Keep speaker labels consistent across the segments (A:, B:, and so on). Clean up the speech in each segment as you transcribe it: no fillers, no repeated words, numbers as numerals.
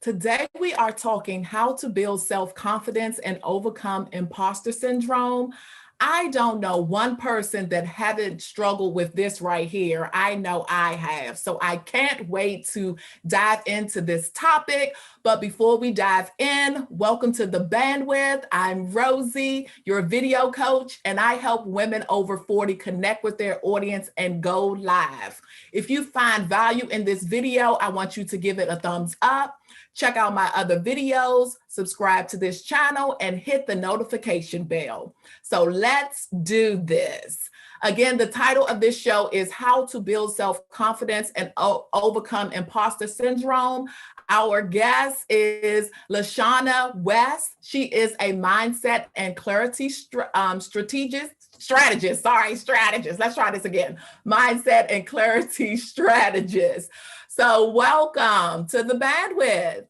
A: Today, we are talking how to build self-confidence and overcome imposter syndrome. I don't know one person that haven't struggled with this right here. I know I have. So I can't wait to dive into this topic. But before we dive in, welcome to the bandwidth. I'm Rosie, your video coach, and I help women over 40 connect with their audience and go live. If you find value in this video, I want you to give it a thumbs up. Check out my other videos, subscribe to this channel, and hit the notification bell. So let's do this. Again, the title of this show is How to Build Self-Confidence and Overcome Imposter Syndrome. Our guest is Lashawna West. She is a mindset and clarity strategist. Let's try this again. Mindset and clarity strategist. So welcome to the bandwidth.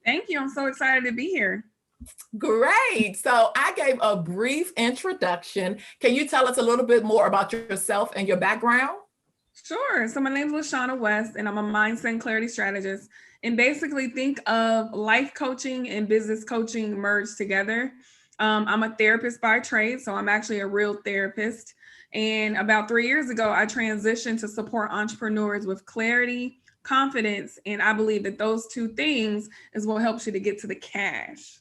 B: Thank you. I'm so excited to be here.
A: Great. So I gave a brief introduction. Can you tell us a little bit more about yourself and your background?
B: Sure. So my name is Lashawna West, and I'm a mindset and clarity strategist. And basically think of life coaching and business coaching merged together. I'm a therapist by trade, so I'm actually a real therapist. And about 3 years ago, I transitioned to support entrepreneurs with clarity, confidence, and I believe that those two things is what helps you to get to the cash.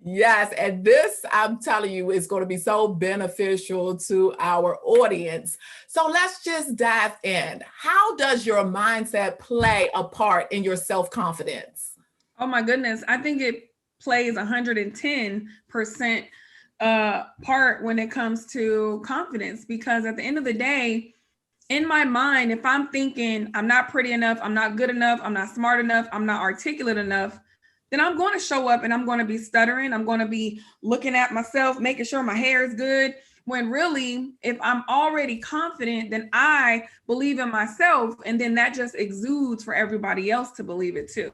A: Yes, and this, I'm telling you, is going to be so beneficial to our audience. So let's just dive in. How does your mindset play a part in your self-confidence?
B: Oh my goodness, I think it plays 110% part when it comes to confidence, because at the end of the day, in my mind, if I'm thinking I'm not pretty enough, I'm not good enough, I'm not smart enough, I'm not articulate enough, then I'm going to show up and I'm going to be stuttering. I'm going to be looking at myself, making sure my hair is good. When really, if I'm already confident, then I believe in myself. And then that just exudes for everybody else to believe it too.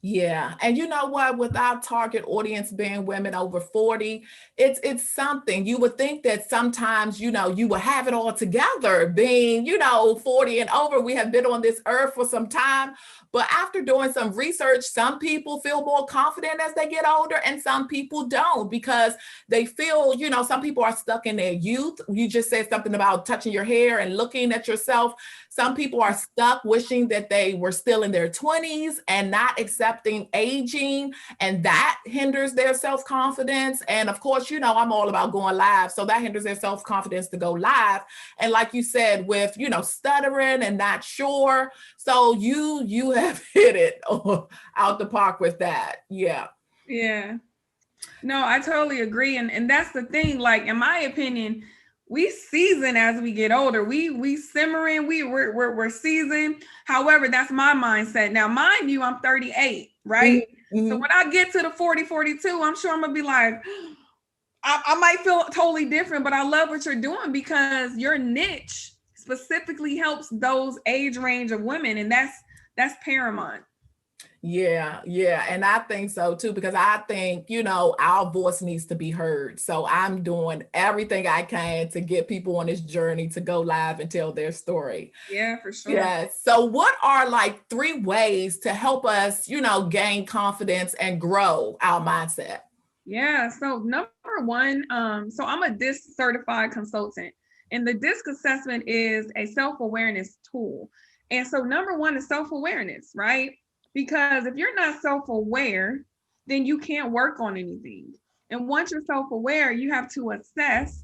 A: Yeah. And you know what? With our target audience being women over 40, it's something you would think that sometimes, you will have it all together being, 40 and over. We have been on this earth for some time. But after doing some research, some people feel more confident as they get older and some people don't, because they feel, some people are stuck in their youth. You just said something about touching your hair and looking at yourself. Some people are stuck wishing that they were still in their 20s and not accepting aging, and that hinders their self-confidence. And of course, I'm all about going live. So that hinders their self-confidence to go live. And like you said, with, stuttering and not sure. So you have hit it out the park with that. Yeah.
B: Yeah. No, I totally agree. And that's the thing, like, in my opinion, we season as we get older. We simmering, we're seasoned. However, that's my mindset. Now, mind you, I'm 38, right? Mm-hmm. So when I get to the 40, 42, I'm sure I'm gonna be like, I might feel totally different, but I love what you're doing because your niche specifically helps those age range of women. And that's paramount.
A: Yeah. And I think so too, because I think, our voice needs to be heard. So I'm doing everything I can to get people on this journey to go live and tell their story.
B: Yeah, for sure.
A: Yes. So what are like 3 ways to help us, gain confidence and grow our mindset?
B: Yeah. So number one, so I'm a DISC certified consultant, and the DISC assessment is a self-awareness tool. And so number one is self-awareness, right? Because if you're not self-aware, then you can't work on anything. And once you're self-aware, you have to assess,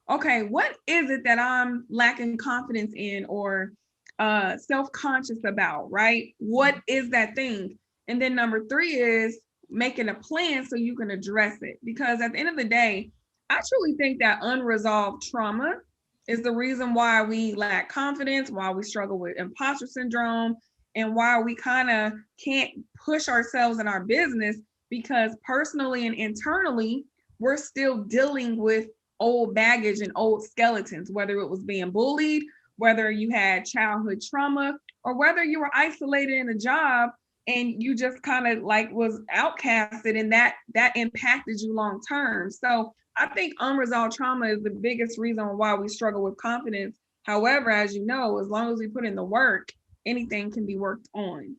B: okay, what is it that I'm lacking confidence in or self-conscious about, right? What is that thing? And then number 3 is making a plan so you can address it. Because at the end of the day, I truly think that unresolved trauma is the reason why we lack confidence, why we struggle with imposter syndrome, and why we kind of can't push ourselves in our business, because personally and internally, we're still dealing with old baggage and old skeletons, whether it was being bullied, whether you had childhood trauma, or whether you were isolated in a job and you just kind of like was outcasted, and that impacted you long term. So I think unresolved trauma is the biggest reason why we struggle with confidence. However, as you know, as long as we put in the work, anything can be worked on.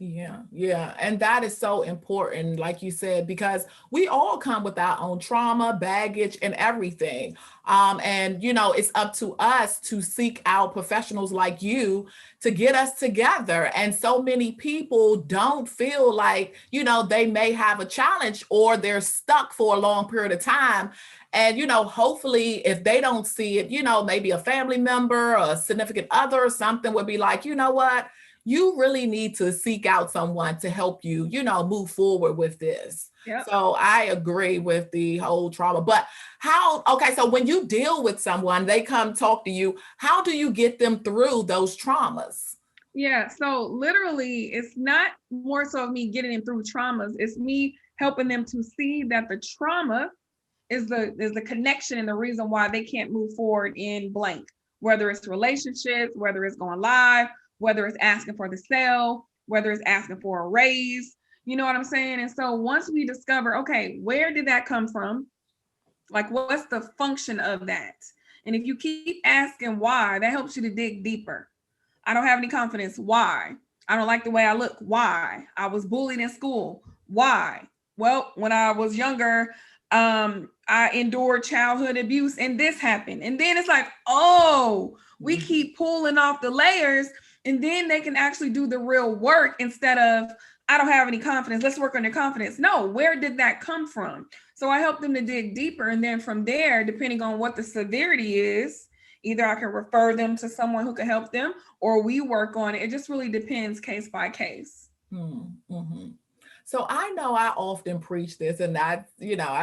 A: Yeah, yeah. And that is so important, like you said, because we all come with our own trauma, baggage, and everything. And it's up to us to seek out professionals like you to get us together. And so many people don't feel like, they may have a challenge or they're stuck for a long period of time. And, hopefully, if they don't see it, maybe a family member or a significant other or something would be like, you know what? You really need to seek out someone to help you, move forward with this.
B: Yep.
A: So I agree with the whole trauma. But okay, so when you deal with someone, they come talk to you, how do you get them through those traumas?
B: Yeah, so literally, it's not more so of me getting them through traumas. It's me helping them to see that the trauma is the connection and the reason why they can't move forward in blank, whether it's relationships, whether it's going live, whether it's asking for the sale, whether it's asking for a raise. You know what I'm saying? And so once we discover, okay, where did that come from? Like, what's the function of that? And if you keep asking why, that helps you to dig deeper. I don't have any confidence. Why? I don't like the way I look. Why? I was bullied in school. Why? Well, when I was younger, I endured childhood abuse and this happened. And then it's like, oh, we keep pulling off the layers, and then they can actually do the real work instead of, I don't have any confidence. Let's work on your confidence. No, where did that come from? So I help them to dig deeper. And then from there, depending on what the severity is, either I can refer them to someone who can help them or we work on it. It just really depends case by case.
A: Mm-hmm. So I know I often preach this, and I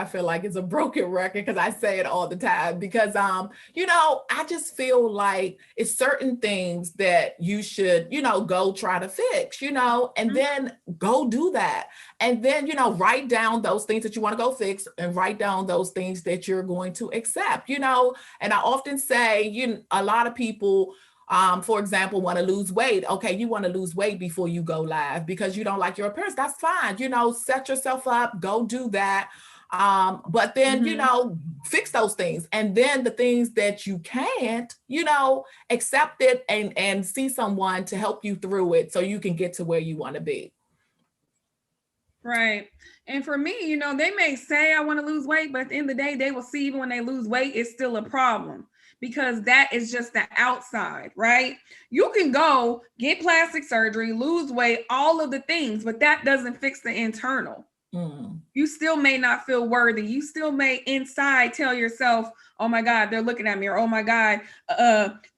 A: feel like it's a broken record because I say it all the time because, I just feel like it's certain things that you should, go try to fix, and then go do that. And then, write down those things that you want to go fix and write down those things that you're going to accept, and I often say, a lot of people, for example, want to lose weight. Okay, you want to lose weight before you go live because you don't like your appearance. That's fine. Set yourself up, go do that. But then, fix those things. And then the things that you can't, accept it and see someone to help you through it so you can get to where you want to be.
B: Right. And for me, they may say I want to lose weight, but at the end of the day, they will see even when they lose weight, it's still a problem because that is just the outside, right? You can go get plastic surgery, lose weight, all of the things, but that doesn't fix the internal. You still may not feel worthy. You still may inside tell yourself, oh my God, they're looking at me, or oh my God,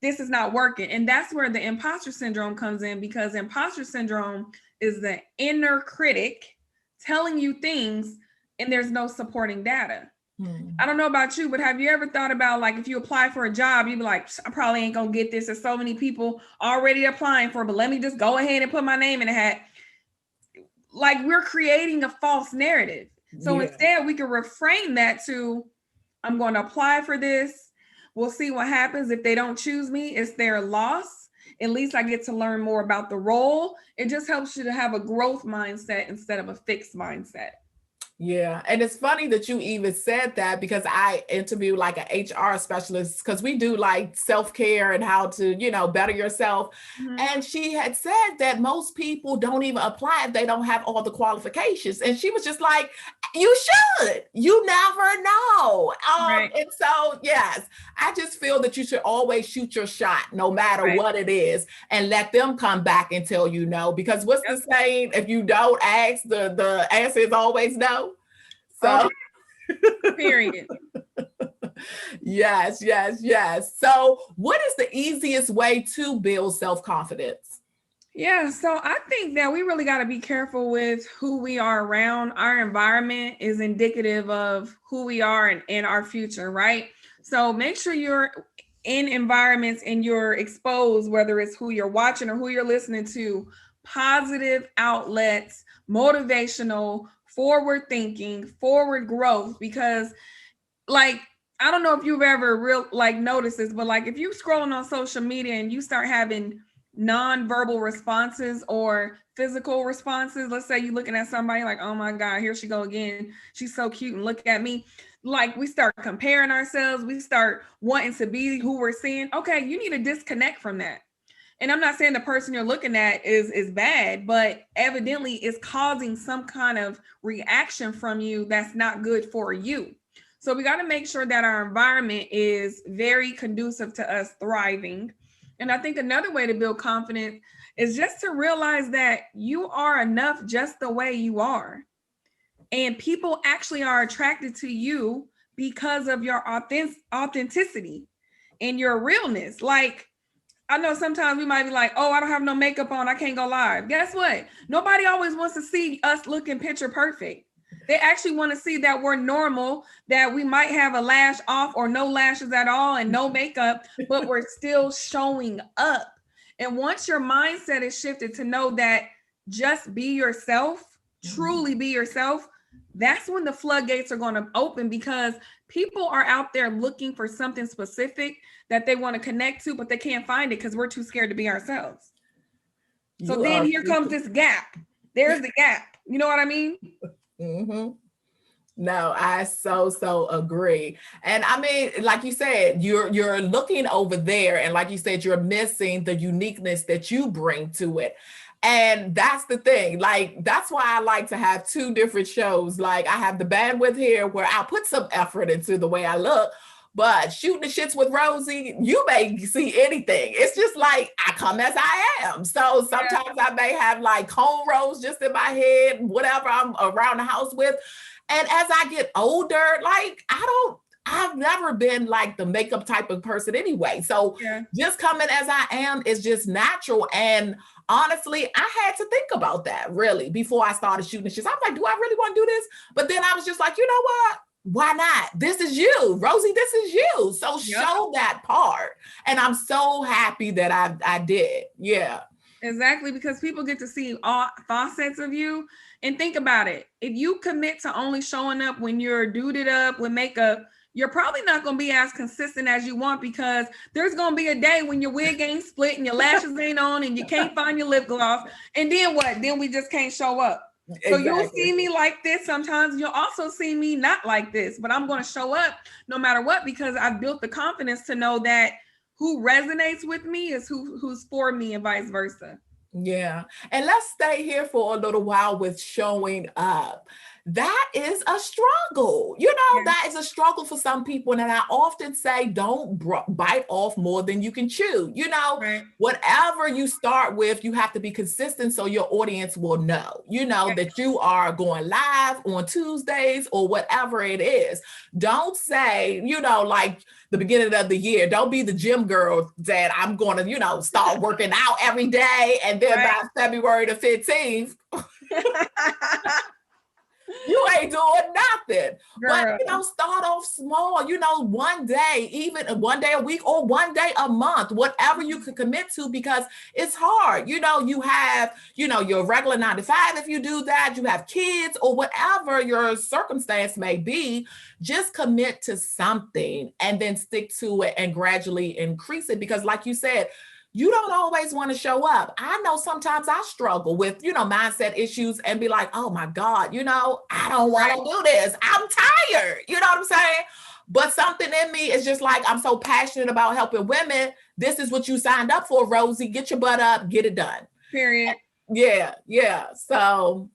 B: this is not working. And that's where the imposter syndrome comes in, because imposter syndrome is the inner critic telling you things and there's no supporting data. I don't know about you, but have you ever thought about, like, if you apply for a job, you'd be like, I probably ain't gonna get this. There's so many people already applying for it, but let me just go ahead and put my name in the hat. Like, we're creating a false narrative. So instead we can reframe that to, I'm going to apply for this. We'll see what happens. If they don't choose me, it's their loss. At least I get to learn more about the role. It just helps you to have a growth mindset instead of a fixed mindset.
A: Yeah. And it's funny that you even said that because I interviewed like an HR specialist because we do like self-care and how to, better yourself. And she had said that most people don't even apply if they don't have all the qualifications. And she was just like, you should. You never know.
B: Right.
A: And so, yes, I just feel that you should always shoot your shot no matter what it is and let them come back and tell you no. Because what's the saying? If you don't ask, the answer is always no. So,
B: period.
A: Yes. So, what is the easiest way to build self-confidence?
B: Yeah, so I think that we really got to be careful with who we are around. Our environment is indicative of who we are and our future, right? So make sure you're in environments and you're exposed, whether it's who you're watching or who you're listening to, positive outlets, motivational, forward thinking, forward growth, because like, I don't know if you've ever noticed this, but like if you scrolling on social media and you start having non-verbal responses or physical responses, let's say you're looking at somebody like, oh my God, here she go again. She's so cute and look at me. Like, we start comparing ourselves. We start wanting to be who we're seeing. Okay, you need to disconnect from that. And I'm not saying the person you're looking at is bad, but evidently it's causing some kind of reaction from you that's not good for you. So we got to make sure that our environment is very conducive to us thriving. And I think another way to build confidence is just to realize that you are enough just the way you are. And people actually are attracted to you because of your authenticity and your realness. Like, I know sometimes we might be like, oh, I don't have no makeup on, I can't go live. Guess what? Nobody always wants to see us looking picture perfect. They actually want to see that we're normal, that we might have a lash off or no lashes at all and no makeup, but we're still showing up. And once your mindset is shifted to know that just be yourself, truly be yourself, that's when the floodgates are going to open, because people are out there looking for something specific that they want to connect to, but they can't find it because we're too scared to be ourselves. So then here comes this gap. There's the gap. You know what I mean?
A: Mm-hmm. No, I so agree. And I mean, like you said, you're looking over there, and like you said, you're missing the uniqueness that you bring to it. And that's the thing. Like, that's why I like to have two different shows. Like, I have the bandwidth here where I put some effort into the way I look, but shooting the shits with Rosie, you may see anything. It's just like I come as I am. So sometimes I may have like cornrows just in my head, whatever I'm around the house with. And as I get older, like I've never been like the makeup type of person anyway. So just coming as I am is just natural. And honestly, I had to think about that really before I started shooting the shits. I'm like, do I really want to do this? But then I was just like, you know what? Why not? This is you, Rosie, this is you. So show that part. And I'm so happy that I did. Yeah.
B: Exactly, because people get to see all facets of you. And think about it. If you commit to only showing up when you're duded up with makeup, you're probably not going to be as consistent as you want, because there's going to be a day when your wig ain't split and your lashes ain't on and you can't find your lip gloss. And then what? Then we just can't show up. Exactly. So you'll see me like this sometimes. You'll also see me not like this, but I'm going to show up no matter what, because I've built the confidence to know that who resonates with me is who's for me, and vice versa.
A: Yeah. And let's stay here for a little while with showing up. That is a struggle. You know, that is a struggle for some people. And I often say, don't bite off more than you can chew. You know, whatever you start with, you have to be consistent so your audience will know, you know, that you are going live on Tuesdays or whatever it is. Don't say, you know, like the beginning of the year, don't be the gym girl that I'm going to, you know, start working out every day. And then by February the 15th, you ain't doing nothing. Girl. But, you know, start off small, you know, one day, even one day a week or one day a month, whatever you can commit to, because it's hard. You know, you have, you know, your regular 9 to 5. If you do that, you have kids or whatever your circumstance may be, just commit to something and then stick to it and gradually increase it. Because like you said, you don't always want to show up. I know sometimes I struggle with, you know, mindset issues and be like, oh my God, you know, I don't want to do this. I'm tired. You know what I'm saying? But something in me is just like, I'm so passionate about helping women. This is what you signed up for, Rosie. Get your butt up, get it done.
B: Period.
A: Yeah. So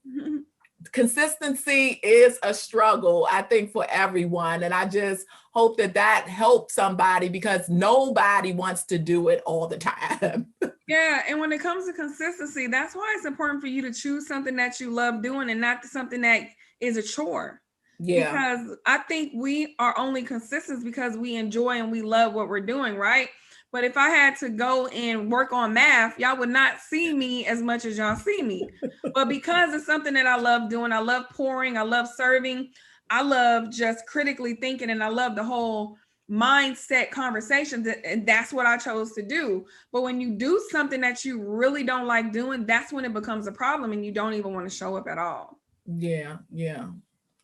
A: consistency is a struggle, I think, for everyone. And I just hope that helps somebody, because nobody wants to do it all the time.
B: Yeah. And when it comes to consistency, that's why it's important for you to choose something that you love doing and not something that is a chore. Yeah. Because I think we are only consistent because we enjoy and we love what we're doing, right? But if I had to go and work on math, y'all would not see me as much as y'all see me. But because it's something that I love doing, I love pouring, I love serving, I love just critically thinking, and I love the whole mindset conversation, and that's what I chose to do. But when you do something that you really don't like doing, that's when it becomes a problem and you don't even want to show up at all.
A: Yeah.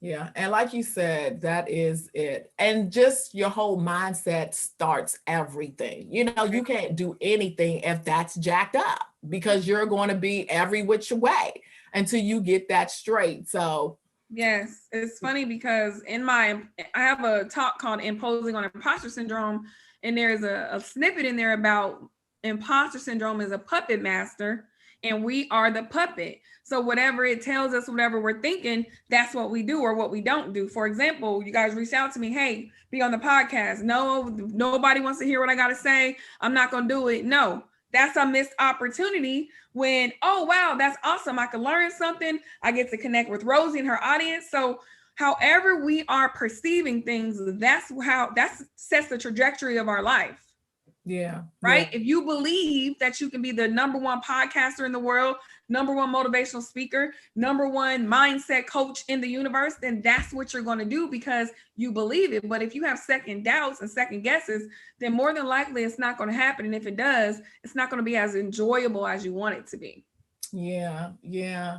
A: And like you said, that is it. And just your whole mindset starts everything. You know, you can't do anything if that's jacked up, because you're going to be every which way until you get that straight. So
B: yes, it's funny because I have a talk called Imposing on Imposter Syndrome, and there's a snippet in there about Imposter syndrome is a puppet master, and we are the puppet. So whatever it tells us, whatever we're thinking, that's what we do or what we don't do. For example, you guys reached out to me, hey, be on the podcast. No, nobody wants to hear what I got to say. I'm not going to do it. No, that's a missed opportunity when, oh, wow, that's awesome. I can learn something. I get to connect with Rosie and her audience. So however we are perceiving things, that sets the trajectory of our life.
A: Yeah.
B: Right.
A: Yeah.
B: If you believe that you can be the number one podcaster in the world, number one motivational speaker, number one mindset coach in the universe, then that's what you're going to do because you believe it. But if you have second doubts and second guesses, then more than likely it's not going to happen. And if it does, it's not going to be as enjoyable as you want it to be.
A: Yeah, yeah.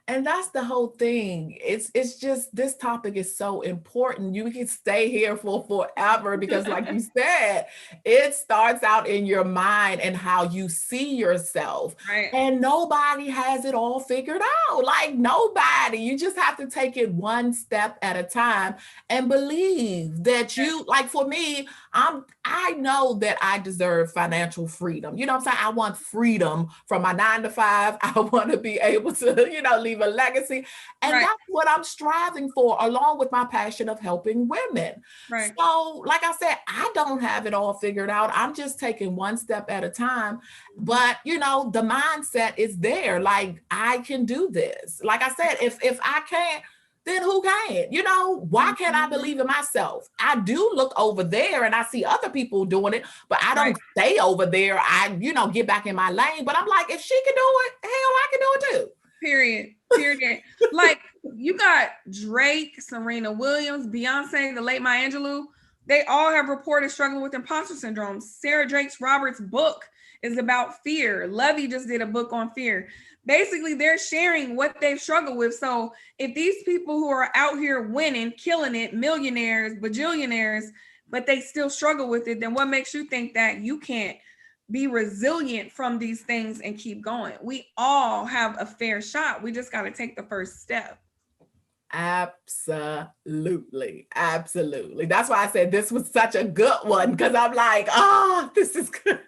A: And that's the whole thing. It's just this topic is so important. You can stay here for forever because like you said, it starts out in your mind and how you see yourself.
B: Right.
A: And nobody has it all figured out. Like nobody. You just have to take it one step at a time and believe that you, like for me, I know that I deserve financial freedom. You know what I'm saying? I want freedom from my 9 to 5. I want to be able to, leave a legacy. And
B: Right.
A: that's what I'm striving for, along with my passion of helping women.
B: Right.
A: So, like I said, I don't have it all figured out. I'm just taking one step at a time. But, the mindset is there. Like, I can do this. Like I said, if I can't, then who can? Why can't I believe in myself? I do look over there and I see other people doing it, but I don't stay over there. I, get back in my lane. But I'm like, if she can do it, hell, I can do it too.
B: Period. Like you got Drake, Serena Williams, Beyonce, the late Maya Angelou. They all have reported struggling with imposter syndrome. Sarah Jakes Roberts' book is about fear. Lovey just did a book on fear. Basically, they're sharing what they've struggled with. So if these people who are out here winning, killing it, millionaires, bajillionaires, but they still struggle with it, then what makes you think that you can't be resilient from these things and keep going? We all have a fair shot. We just got to take the first step.
A: Absolutely. That's why I said this was such a good one, because I'm like, this is good.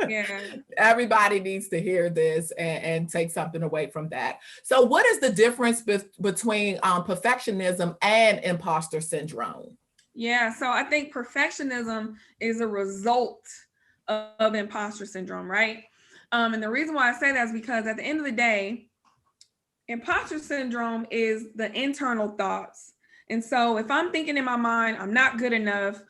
B: Yeah.
A: Everybody needs to hear this and take something away from that. So what is the difference between perfectionism and imposter syndrome?
B: Yeah, so I think perfectionism is a result of imposter syndrome, right? And the reason why I say that is because at the end of the day, imposter syndrome is the internal thoughts. And so if I'm thinking in my mind, I'm not good enough,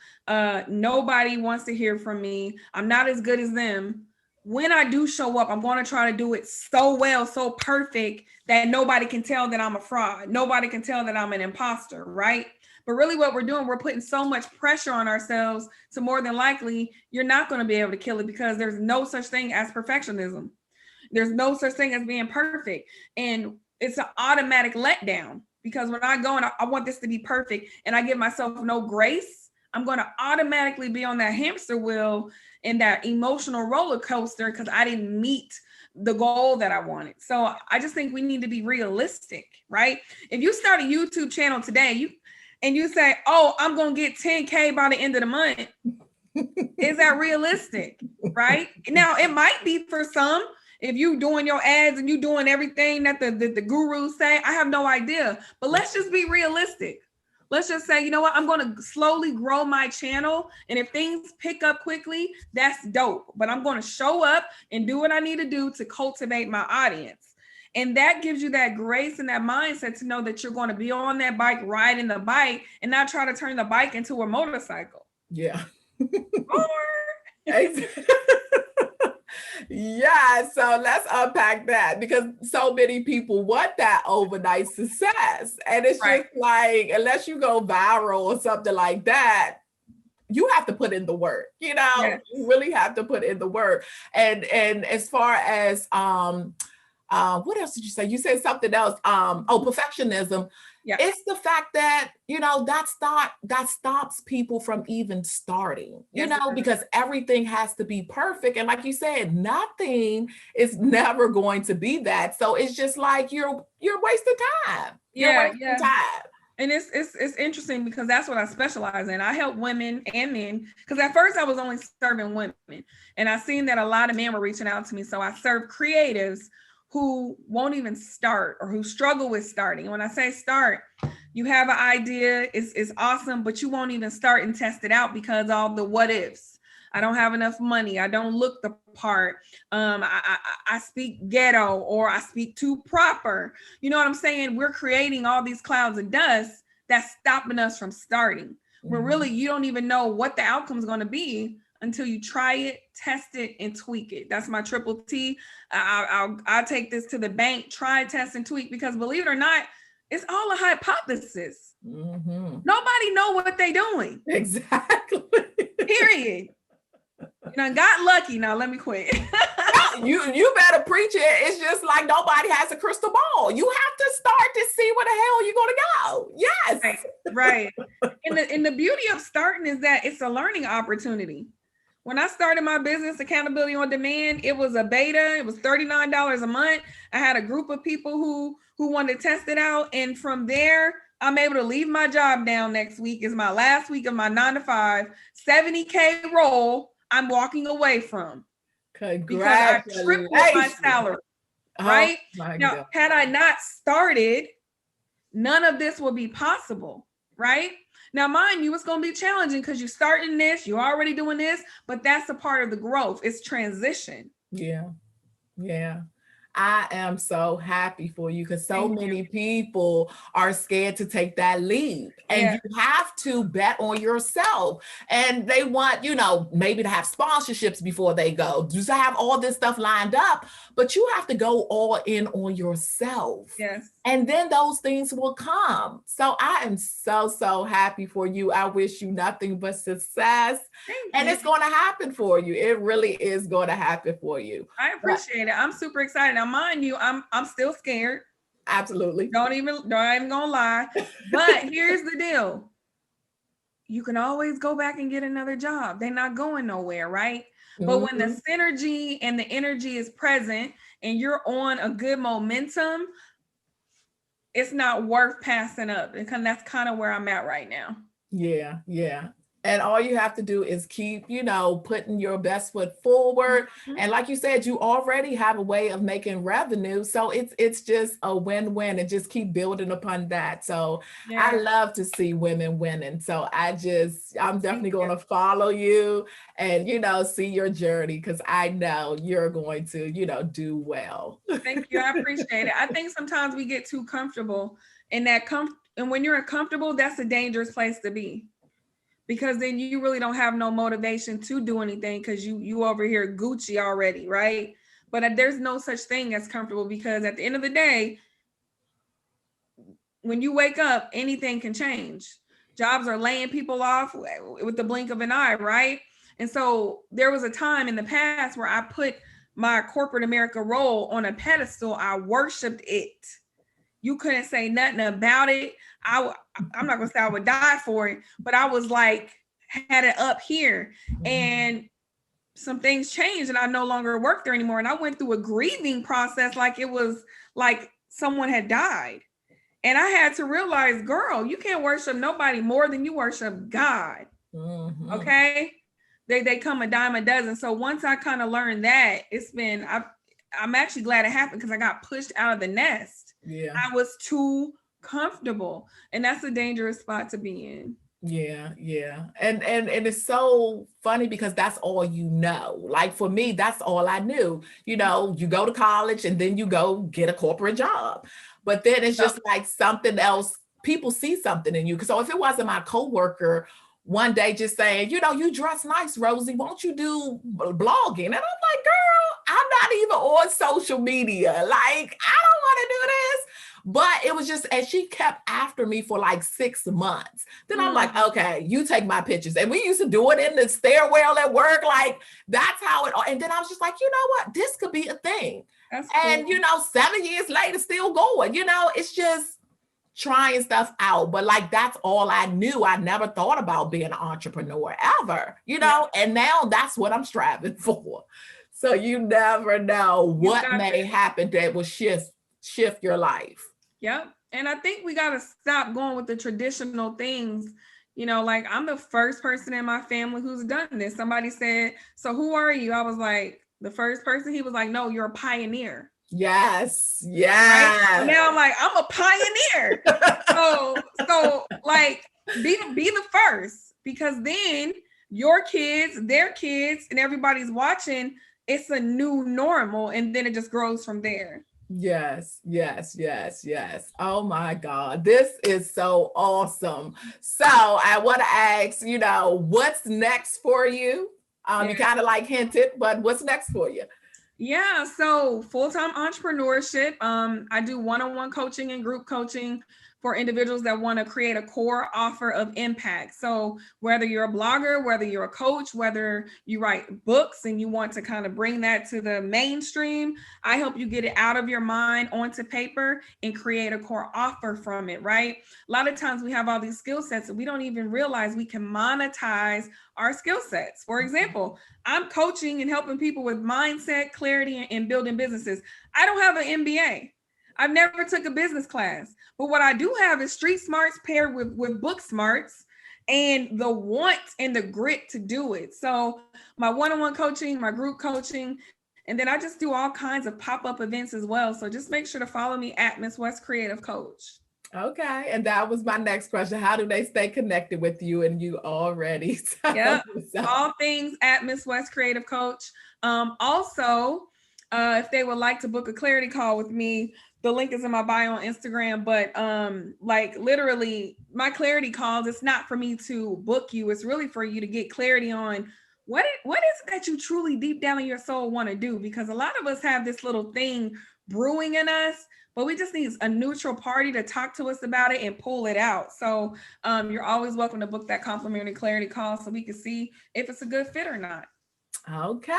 B: nobody wants to hear from me, I'm not as good as them. When I do show up, I'm going to try to do it so well, so perfect that nobody can tell that I'm a fraud. Nobody can tell that I'm an imposter, right? But really what we're doing, we're putting so much pressure on ourselves to more than likely, you're not going to be able to kill it because there's no such thing as perfectionism. There's no such thing as being perfect. And it's an automatic letdown because when I go and I want this to be perfect and I give myself no grace, I'm going to automatically be on that hamster wheel and that emotional roller coaster because I didn't meet the goal that I wanted. So I just think we need to be realistic, right? If you start a YouTube channel today, you say, oh, I'm going to get 10K by the end of the month. Is that realistic? Right? Now, it might be for some. If you doing your ads and you doing everything that the gurus say, I have no idea. But let's just be realistic. Let's just say, you know what? I'm going to slowly grow my channel. And if things pick up quickly, that's dope. But I'm going to show up and do what I need to do to cultivate my audience. And that gives you that grace and that mindset to know that you're going to be on that bike, riding the bike, and not try to turn the bike into a motorcycle.
A: Yeah. Yeah, so let's unpack that because so many people want that overnight success. And it's just like, unless you go viral or something like that, you have to put in the work, you really have to put in the work. And as far as what else did you say? You said something else. Perfectionism. Yeah. It's the fact that, that stops people from even starting, because everything has to be perfect. And like you said, nothing is never going to be that. So it's just like you're wasting time. You're wasting time.
B: And it's interesting because that's what I specialize in. I help women and men, because at first I was only serving women, and I seen that a lot of men were reaching out to me. So I serve creatives who won't even start or who struggle with starting. And when I say start, you have an idea, it's awesome, but you won't even start and test it out because all the what ifs. I don't have enough money. I don't look the part. I speak ghetto, or I speak too proper. You know what I'm saying? We're creating all these clouds of dust that's stopping us from starting. Where really you don't even know what the outcome is going to be until you try it, test it, and tweak it. That's my triple T. I'll take this to the bank, try, test, and tweak, because believe it or not, it's all a hypothesis. Nobody know what they're doing.
A: Exactly.
B: Period. I got lucky. Now let me quit.
A: You better preach it. It's just like nobody has a crystal ball. You have to start to see where the hell you're going to go. Yes.
B: Right. And the beauty of starting is that it's a learning opportunity. When I started my business, Accountability on Demand, it was a beta. It was $39 a month. I had a group of people who wanted to test it out. And from there, I'm able to leave my job down next week. It's my last week of my 9-to-5, $70K role I'm walking away from. Because I tripled my salary. Right? Now, had I not started, none of this would be possible. Right? Now, mind you, it's going to be challenging because you're starting this, you're already doing this, but that's a part of the growth. It's transition.
A: Yeah. Yeah. I am so happy for you, because so many people are scared to take that leap, and you have to bet on yourself. And they want, maybe to have sponsorships before they go, just to have all this stuff lined up, but you have to go all in on yourself.
B: Yes.
A: And then those things will come. So I am so, so happy for you. I wish you nothing but success. And it's going to happen for you. It really is going to happen for you.
B: I appreciate it. I'm super excited. Now, mind you, I'm still scared.
A: Absolutely.
B: Don't even gonna lie. But here's the deal. You can always go back and get another job. They're not going nowhere, right? But when the synergy and the energy is present and you're on a good momentum, it's not worth passing up. And that's kind of where I'm at right now.
A: Yeah. Yeah. And all you have to do is keep, putting your best foot forward. And like you said, you already have a way of making revenue. So it's just a win-win, and just keep building upon that. So I love to see women winning. So I'm definitely going to follow you and, see your journey, because I know you're going to, do well.
B: Thank you. I appreciate it. I think sometimes we get too comfortable, and and when you're uncomfortable, that's a dangerous place to be. Because then you really don't have no motivation to do anything, because you over here Gucci already, right? But there's no such thing as comfortable, because at the end of the day, when you wake up, anything can change. Jobs are laying people off with the blink of an eye, right? And so there was a time in the past where I put my corporate America role on a pedestal. I worshiped it. You couldn't say nothing about it. I'm not gonna say I would die for it, but I was like, had it up here, and some things changed, and I no longer worked there anymore. And I went through a grieving process, like it was like someone had died. And I had to realize, girl, you can't worship nobody more than you worship God. Okay? They come a dime a dozen. So once I kind of learned that, I'm actually glad it happened, because I got pushed out of the nest.
A: Yeah.
B: I was too comfortable, and that's a dangerous spot to be in.
A: Yeah. And it's so funny, because that's all like for me, that's all I knew. You go to college and then you go get a corporate job, but then it's just like something else. People see something in you. So if it wasn't my coworker one day just saying, you dress nice, Rosie, won't you do blogging? And I'm like, girl, I'm not even on social media. Like, I don't want to do this. But it was just, and she kept after me for like 6 months. Then I'm like, okay, you take my pictures. And we used to do it in the stairwell at work. Like, that's how it, and then I was just like, you know what? This could be a thing.
B: That's
A: and,
B: cool.
A: 7 years later, still going, it's just trying stuff out. But like, that's all I knew. I never thought about being an entrepreneur ever, and now that's what I'm striving for. So you never know what may happen that will shift your life.
B: Yep. And I think we got to stop going with the traditional things. Like I'm the first person in my family who's done this. Somebody said, "So who are you?" I was like, "The first person." He was like, "No, you're a pioneer."
A: Yes.
B: Right. So
A: Yes.
B: now I'm like, I'm a pioneer. So like be the first, because then your kids, their kids, and everybody's watching. It's a new normal, and then it just grows from there.
A: Yes, yes, yes, yes. Oh my God, this is so awesome. So I want to ask, what's next for you? You
B: Yeah.
A: kind of like hinted, but what's next for you?
B: Yeah, so full-time entrepreneurship. I do one-on-one coaching and group coaching for individuals that want to create a core offer of impact. So whether you're a blogger, whether you're a coach, whether you write books and you want to kind of bring that to the mainstream, I help you get it out of your mind onto paper and create a core offer from it, right? A lot of times we have all these skill sets and we don't even realize we can monetize our skill sets. For example, I'm coaching and helping people with mindset, clarity, and building businesses. I don't have an MBA. I've never took a business class, but what I do have is street smarts paired with book smarts and the want and the grit to do it. So my one-on-one coaching, my group coaching, and then I just do all kinds of pop-up events as well. So just make sure to follow me at Miss West Creative Coach.
A: Okay, and that was my next question. How do they stay connected with you? And you already
B: Yep.
A: so.
B: All things at Miss West Creative Coach. Also, if they would like to book a clarity call with me, the link is in my bio on Instagram. But like literally, my clarity calls, it's not for me to book you. It's really for you to get clarity on what is it that you truly deep down in your soul want to do. Because a lot of us have this little thing brewing in us, but we just need a neutral party to talk to us about it and pull it out. So you're always welcome to book that complimentary clarity call so we can see if it's a good fit or not.
A: Okay.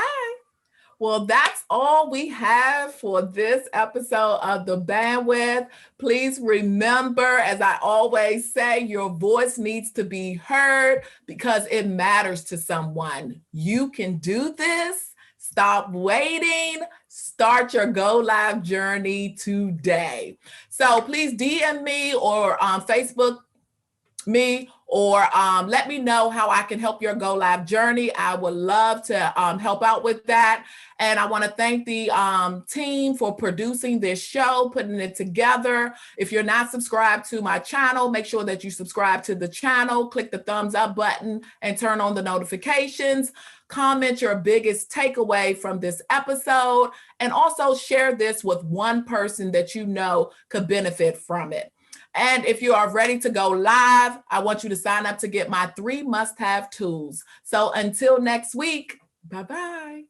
A: Well, that's all we have for this episode of The Bandwidth. Please remember, as I always say, your voice needs to be heard because it matters to someone. You can do this. Stop waiting. Start your Go Live journey today. So please DM me or Facebook me or let me know how I can help your Go Live journey. I would love to help out with that. And I want to thank the team for producing this show, putting it together. If you're not subscribed to my channel, make sure that you subscribe to the channel, click the thumbs up button and turn on the notifications. Comment your biggest takeaway from this episode and also share this with one person that you know could benefit from it. And if you are ready to go live, I want you to sign up to get my 3 must-have tools. So until next week, bye-bye.